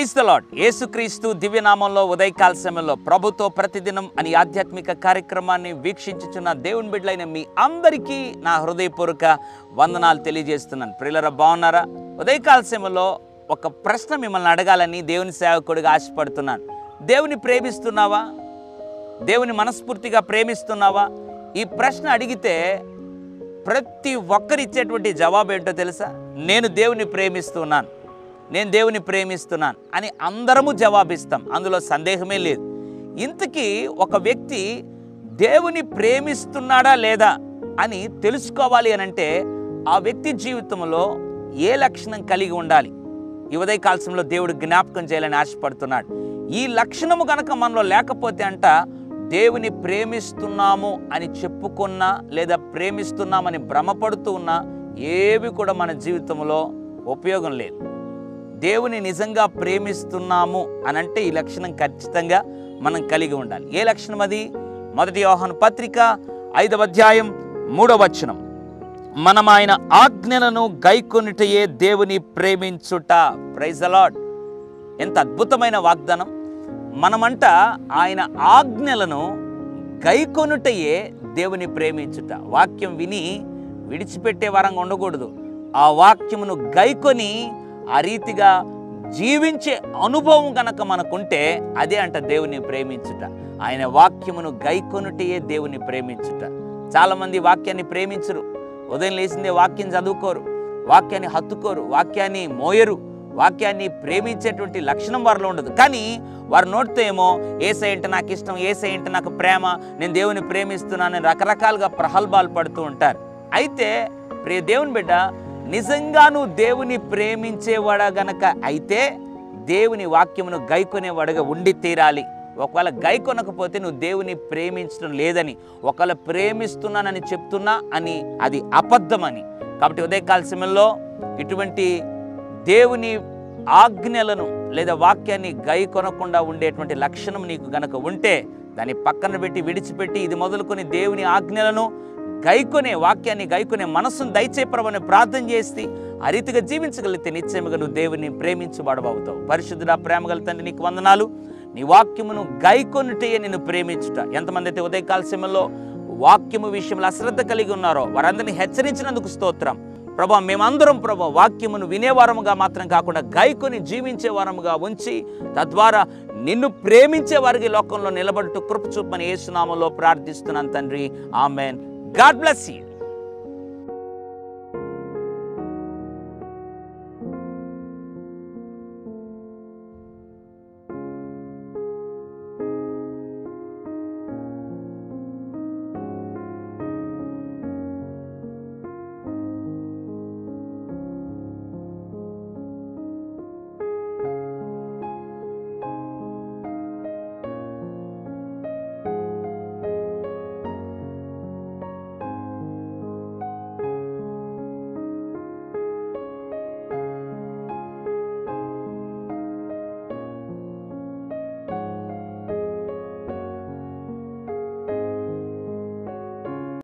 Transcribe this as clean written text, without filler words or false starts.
Praise the lord. యేసుక్రీస్తు దివ్యనామంలో ఉదయకాల సమయంలో ప్రభుతో ప్రతిదినం అని ఆధ్యాత్మిక కార్యక్రమాన్ని వీక్షించుచున్న దేవుని బిడ్డలైన మీ అందరికీ నా హృదయపూర్వక వందనాలు తెలియజేస్తున్నాను. ప్రియులారా, బాగున్నారా? ఉదయకాల సమయంలో ఒక ప్రశ్న మిమ్మల్ని అడగాలని దేవుని సేవకుడిగా ఆశపడుతున్నాను. దేవుని ప్రేమిస్తున్నావా? దేవుని మనస్ఫూర్తిగా ప్రేమిస్తున్నావా? ఈ ప్రశ్న అడిగితే ప్రతి ఒక్కరు ఇచ్చేటువంటి జవాబు ఏంటో తెలుసా? నేను దేవుని ప్రేమిస్తున్నాను, నేను దేవుని ప్రేమిస్తున్నాను అని అందరము జవాబిస్తాం. అందులో సందేహమే లేదు. ఇంతకీ ఒక వ్యక్తి దేవుని ప్రేమిస్తున్నాడా లేదా అని తెలుసుకోవాలి అనంటే ఆ వ్యక్తి జీవితంలో ఏ లక్షణం కలిగి ఉండాలి? ఈ ఉదయకాలంలో దేవుడు జ్ఞాపకం చేయాలని ఆశపడుతున్నాడు. ఈ లక్షణము కనుక మనలో లేకపోతే అంట దేవుని ప్రేమిస్తున్నాము అని చెప్పుకున్నా లేదా ప్రేమిస్తున్నామని భ్రమపడుతూ ఉన్నా ఏవి కూడా మన జీవితంలో ఉపయోగం లేదు. దేవుని నిజంగా ప్రేమిస్తున్నాము అనంటే ఈ లక్షణం ఖచ్చితంగా మనం కలిగి ఉండాలి. ఏ లక్షణం అది? 1 యోహాను పత్రిక 5వ అధ్యాయం 3వ వచనం, మనం ఆయన ఆజ్ఞలను గైకొనుటయే దేవుని ప్రేమించుట. Praise the lord. ఎంత అద్భుతమైన వాగ్దానం! మనమంట ఆయన ఆజ్ఞలను గైకొనుటయే దేవుని ప్రేమించుట. వాక్యం విని విడిచిపెట్టే వరంగా ఉండకూడదు. ఆ వాక్యమును గైకొని ఆ రీతిగా జీవించే అనుభవం కనుక మనకుంటే అదే అంట దేవుని ప్రేమించుట. ఆయన వాక్యమును గైకొనుటయే దేవుని ప్రేమించుట. చాలామంది వాక్యాన్ని ప్రేమించరు. ఉదయం లేచిందే వాక్యం చదువుకోరు, వాక్యాన్ని హత్తుకోరు, వాక్యాన్ని మోయరు, వాక్యాన్ని ప్రేమించేటువంటి లక్షణం వారిలో ఉండదు. కానీ వారి నోటితో ఏమో యేసయ్య అంటే నాకు ఇష్టం, యేసయ్య అంటే నాకు ప్రేమ, నేను దేవుని ప్రేమిస్తున్నానని రకరకాలుగా ప్రగల్భాలు పడుతూ ఉంటారు. అయితే ప్రియ దేవుని బిడ్డ, నిజంగా నువ్వు దేవుని ప్రేమించేవాడా గనక అయితే దేవుని వాక్యమును గైకొనేవాడుగా ఉండి తీరాలి. ఒకవేళ గైకొనకపోతే నువ్వు దేవుని ప్రేమించడం లేదని, ఒకవేళ ప్రేమిస్తున్నానని చెప్తున్నా అని అది అబద్ధమని. కాబట్టి ఉదయకాల సమయంలో ఇటువంటి దేవుని ఆజ్ఞలను లేదా వాక్యాన్ని గై కొనకుండా ఉండేటువంటి లక్షణం నీకు గనక ఉంటే దాన్ని పక్కన పెట్టి విడిచిపెట్టి ఇది మొదలుకొని దేవుని ఆజ్ఞలను గైకొనే, వాక్యాన్ని గైకొనే మనస్సును దయచేపరమని ప్రార్థన చేసి ఆ రీతిగా జీవించగలిగితే నిశ్చయముగా నువ్వు దేవుని ప్రేమించబడబోతావు. పరిశుద్ధుడా, ప్రేమగల తండ్రి, నీకు వందనాలు. నీ వాక్యమును గైకొనుటయే నిన్ను ప్రేమించుట. ఎంతమంది అయితే ఉదయకాల సమయంలో వాక్యము విషయంలో అశ్రద్ధ కలిగి ఉన్నారో వారందరినీ హెచ్చరించినందుకు స్తోత్రం. ప్రభా, మేమందరం ప్రభా వాక్యమును వినేవారముగా మాత్రం కాకుండా గైకొని జీవించే వారముగా ఉంచి తద్వారా నిన్ను ప్రేమించే వారికి లోకంలో నిలబడుతూ కృప చూపమని యేసు నామములో ప్రార్థిస్తున్నాను తండ్రి. ఆమెన్. God bless you.